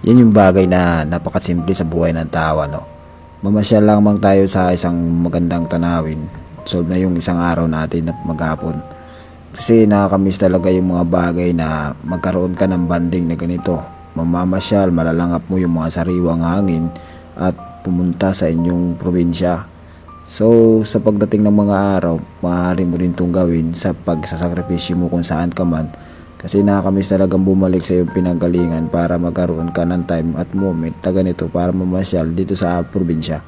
Yan yung bagay na napakasimple sa buhay ng tao, no? Mamasyal lamang tayo sa isang magandang tanawin. Solve na yung isang araw natin na maghapon. Kasi nakakamiss talaga yung mga bagay na magkaroon ka ng banding na ganito. Mamamasyal, malalangap mo yung mga sariwang hangin at pumunta sa inyong probinsya. So, sa pagdating ng mga araw, maaari mo rin itong gawin sa pagsasakripisyo mo kung saan ka man. Kasi nakakamiss talagang bumalik sa iyong pinanggalingan para magkaroon ka ng time at moment na ganito para mamasyal dito sa probinsya.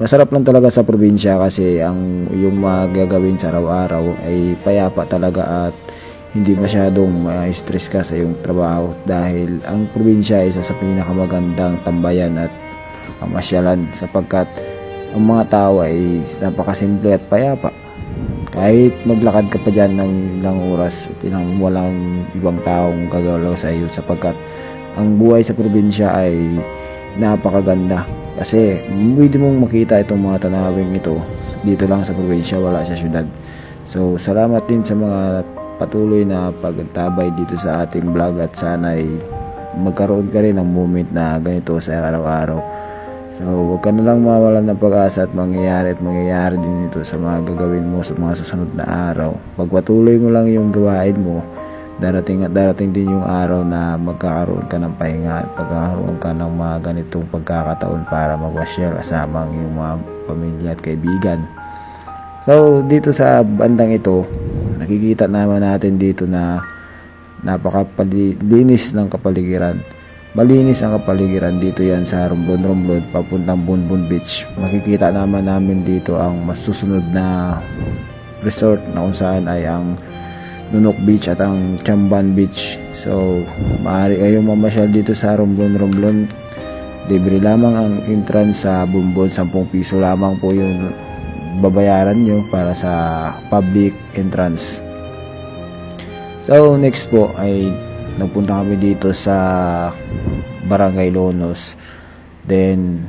Masarap lang talaga sa probinsya kasi ang yung magagawin sa araw-araw ay payapa talaga at hindi masyadong stress ka sa iyong trabaho dahil ang probinsya ay isa sa pinakamagandang tambayan at pamasyalan sapagkat ang mga tao ay napakasimple at payapa. Kahit maglakad ka pa dyan ng ilang oras, walang ibang taong gagalaw sa iyo sapagkat ang buhay sa probinsya ay napakaganda. Kasi pwede mong makita itong mga tanawing ito dito lang sa probinsya, wala sa syudad. So salamat din sa mga patuloy na pagtabay dito sa ating vlog at sana ay magkaroon ka rin ng moment na ganito sa araw-araw. So, huwag ka na lang mawalan ng pag-asa at mangyayari din ito sa mga gagawin mo sa mga susunod na araw. Pagpatuloy mo lang yung gawain mo, darating din yung araw na magkakaroon ka ng pahinga at magkakaroon ka ng mga ganitong pagkakataon para mag-share kasama ang iyong mga pamilya at kaibigan. So, dito sa bandang ito, nakikita naman natin dito na napakalinis ng kapaligiran. Malinis ang kapaligiran dito yan sa Romblon papuntang Bonbon Beach. Makikita naman namin dito ang masusunod na resort na kung saan ay ang Nunok Beach at ang Chamban Beach. So maaari kayong mamasyal dito sa Romblon. Libre lamang ang entrance sa Bonbon, 10 piso lamang po yung babayaran nyo para sa public entrance. So next po ay nagpunta kami dito sa Barangay Lonos. Then